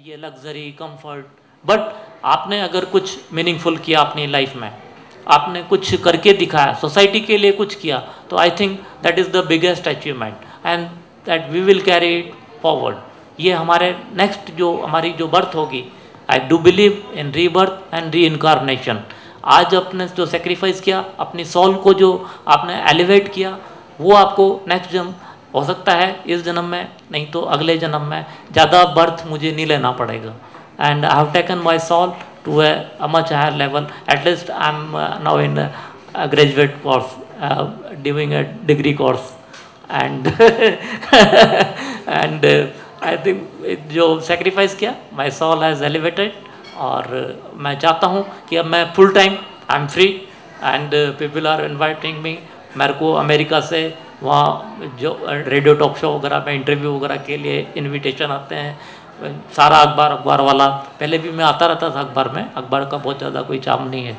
ये luxury comfort, but आपने अगर कुछ मीनिंगफुल किया अपनी लाइफ में, आपने कुछ करके दिखाया, सोसाइटी के लिए कुछ किया, तो I think that is the biggest achievement and that we will carry it forward. ये हमारे नेक्स्ट जो हमारी जो बर्थ होगी, I do believe in rebirth and reincarnation. आज आपने जो सेक्रीफाइस किया, अपनी सोल को जो आपने एलिवेट किया, वो आपको नेक्स्ट जन्म हो सकता है, इस जन्म में नहीं तो अगले जन्म में ज़्यादा बर्थ मुझे नहीं लेना पड़ेगा। And I have taken my soul to a much higher level. At least I'm now in a graduate course, doing a degree course, and and I think जो sacrifice किया, my soul has elevated, और मैं चाहता हूँ कि अब मैं full time I'm free and people are inviting me। मेरे को अमेरिका से वहाँ जो रेडियो टॉक शो वगैरह में इंटरव्यू वगैरह के लिए इनविटेशन आते हैं, सारा अखबार वाला, पहले भी मैं आता रहता था अखबार में, अखबार का बहुत ज़्यादा कोई चाम नहीं है,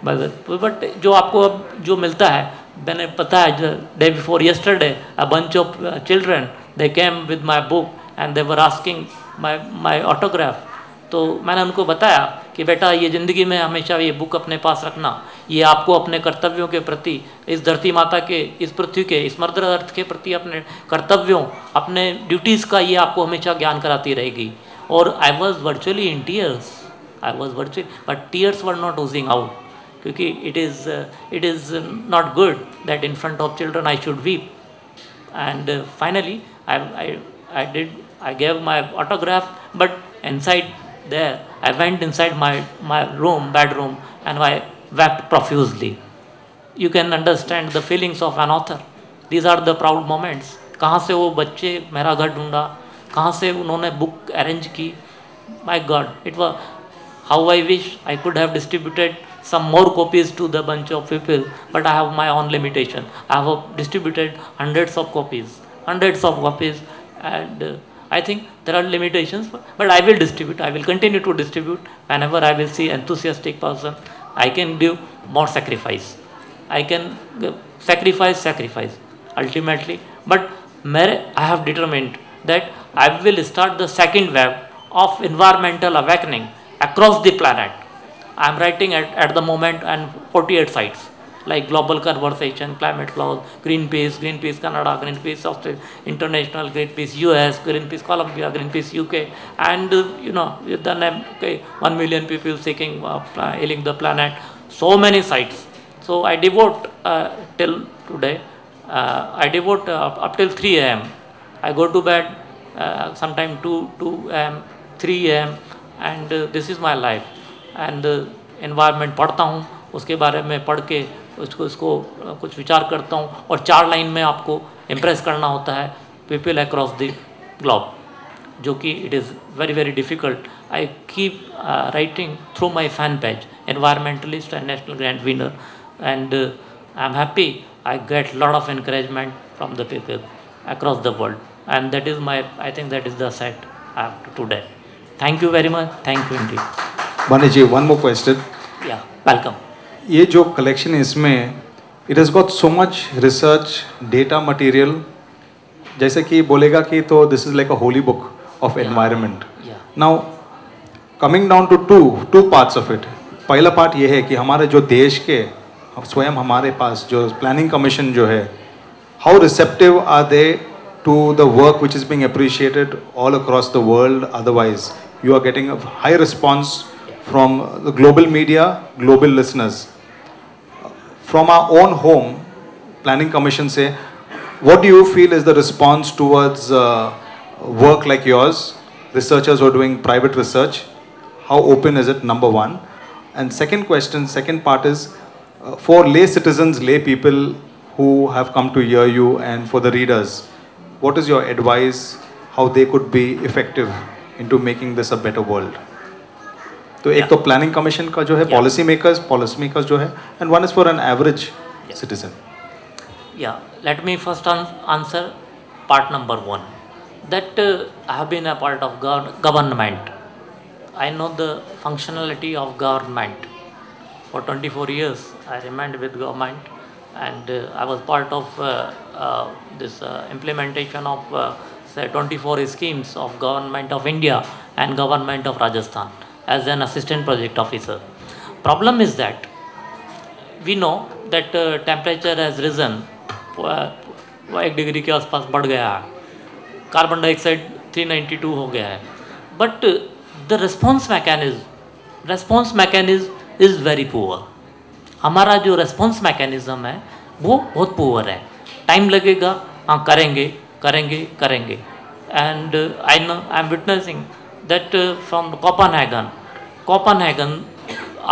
बट जो आपको अब जो मिलता है, मैंने पता है day before yesterday a bunch of children they came with my book and they were asking my autograph. तो मैंने उनको बताया कि बेटा ये ज़िंदगी में हमेशा ये बुक अपने पास रखना, ये आपको अपने कर्तव्यों के प्रति, इस धरती माता के, इस पृथ्वी के, इस मर्द अर्थ के प्रति अपने कर्तव्यों, अपने ड्यूटीज़ का ये आपको हमेशा ज्ञान कराती रहेगी। और I was virtually in tears, but tears were not oozing out, क्योंकि it is not good that in front of children I should weep. And finally I gave my autograph, but inside there, I went inside my bedroom, and I wept profusely. You can understand the feelings of an author. These are the proud moments. कहाँ से वो बच्चे मेरा घर ढूंढा, कहाँ से उन्होंने बुक अरेंज की, my God, it was how I wish I could have distributed some more copies to the bunch of people, but I have my own limitation. I have distributed hundreds of copies, and I think there are limitations, but I will distribute. I will continue to distribute whenever I will see enthusiastic person. I can give more sacrifice. I can sacrifice ultimately. But I have determined that I will start the second wave of environmental awakening across the planet. I am writing at the moment and 48 sites, like Global Conversation, Climate Clause, Greenpeace Canada, Greenpeace Australia, International, Greenpeace US, Greenpeace Colombia, Greenpeace UK, and then 1 million people seeking healing the planet. So many sites. So I devote till today. I devote up till 3 a.m. I go to bed sometime 2 a.m., 3 a.m., and this is my life. And environment पढ़ता हूँ, उसके बारे में पढ़ के उसको कुछ विचार करता हूँ, और 4 लाइन में आपको इम्प्रेस करना होता है पीपल अक्रॉस द ग्लोब, जो कि it is very very difficult. I keep writing through my fan page, environmentalist and national grand winner, and I am happy I get lot of encouragement from the people across the world, and that is my, I think that is the set I have today. Thank you very much, thank you Indeed. Bani ji, one more question. या welcome. ये जो collection है इसमें, it has got so much research data material, जैसे कि बोलेगा कि तो this is like a holy book of environment. Now coming down to two parts of it. पहला पार्ट ये है कि हमारे जो देश के स्वयं हमारे पास जो प्लानिंग कमीशन जो है, how receptive are they to the work which is being appreciated all across the world? Otherwise you are getting a high response from the global media, global listeners. From our own home, Planning Commission say, what do you feel is the response towards work like yours? Researchers who are doing private research, how open is it, number one? And second question, second part is, for lay citizens, lay people who have come to hear you, and for the readers, what is your advice, how they could be effective into making this a better world? तो एक तो planning commission का जो है policy makers जो है, and one is for an average citizen. या let me first answer part number 1, that I have been a part of government. I know the functionality of government for 24 years. I remained with government, and I was part of this implementation of say 24 schemes of government of India and government of Rajasthan as an assistant project officer. Problem is that we know that temperature has risen 1 degree के आसपास बढ़ गया है, carbon dioxide 392 हो गया है, but the response mechanism is very poor. हमारा जो रिस्पॉन्स मैकेनिज्म है वो बहुत पुअर है. टाइम लगेगा, हाँ करेंगे करेंगे करेंगे. And I am witnessing that from Copenhagen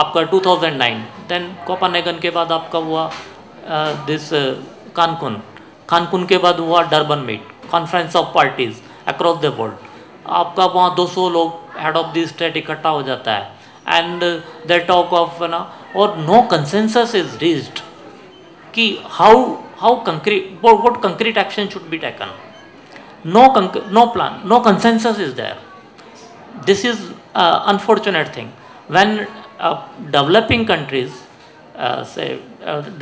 आपका 2009, देन कोपेनहेगन के बाद आपका हुआ दिस कानकुन के बाद हुआ Durban meet, conference of parties across the world. आपका वहाँ 200 लोग हेड ऑफ द स्टेट इकट्ठा हो जाता है एंड दे टॉक ऑफ ना, और नो कंसेंसस इज रीच्ड कि how concrete what concrete action should be taken. No plan, no consensus is there. This is unfortunate thing. When developing countries,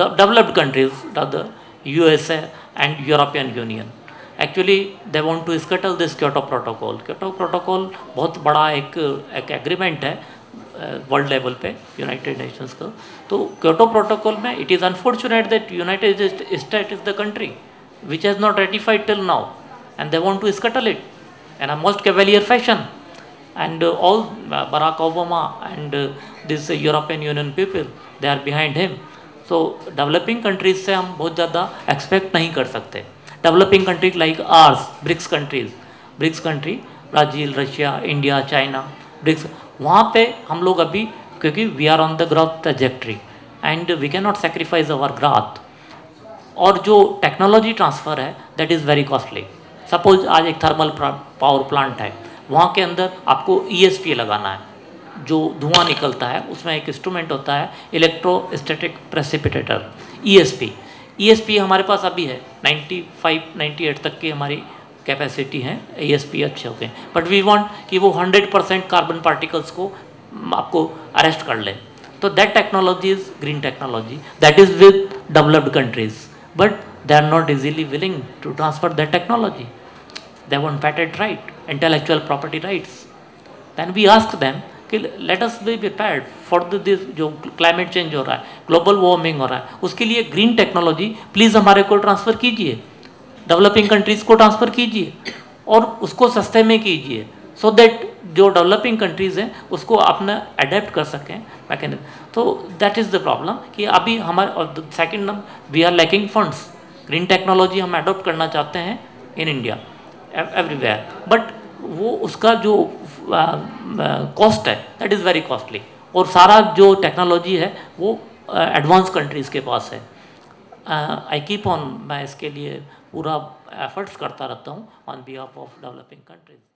developed countries, the USA and European Union, actually they want to scuttle this Kyoto Protocol. Kyoto Protocol बहुत बड़ा एक agreement है world level पे United Nations का. तो Kyoto protocol में it is unfortunate that United state is the country which has not ratified till now, and they want to scuttle it in a most cavalier fashion. And all Barack Obama and this European Union people, they are behind him. So developing countries से हम बहुत ज़्यादा expect नहीं कर सकते. Developing countries like ours, BRICS country, Brazil, Russia, India, China, BRICS, वहाँ पे हम लोग अभी, क्योंकि we are on the growth trajectory and we cannot sacrifice our growth. और जो टेक्नोलॉजी ट्रांसफ़र है that is very costly. Suppose आज एक थर्मल पावर प्लांट है, वहाँ के अंदर आपको ESP लगाना है, जो धुआं निकलता है उसमें एक इंस्ट्रूमेंट होता है इलेक्ट्रोस्टैटिक प्रेसिपिटेटर, ESP हमारे पास अभी है 95-98 तक की हमारी कैपेसिटी है, ESP अच्छे हो गए, बट वी वांट कि वो 100% कार्बन पार्टिकल्स को आपको अरेस्ट कर ले. तो that technology is green technology, that is with developed countries, but they are not easily willing to transfer that technology. They want patent right, intellectual property rights. Then we ask them कि let us be prepared for this जो climate change हो रहा है, global warming हो रहा है, उसके लिए green technology प्लीज़ हमारे को ट्रांसफ़र कीजिए, डेवलपिंग कंट्रीज़ को ट्रांसफ़र कीजिए और उसको सस्ते में कीजिए, so that जो डेवलपिंग कंट्रीज़ हैं उसको अपना अडेप्ट कर सकें मैकेनिज्म. तो दैट इज़ द प्रॉब्लम कि अभी हमारे second we are lacking funds. Green technology हम अडोप्ट करना चाहते हैं इन इंडिया एवरीवेयर, बट वो उसका जो कॉस्ट है दैट इज़ वेरी कॉस्टली, और सारा जो टेक्नोलॉजी है वो एडवांस कंट्रीज़ के पास है. आई कीप ऑन, मैं इसके लिए पूरा एफर्ट्स करता रहता हूँ on behalf of developing countries.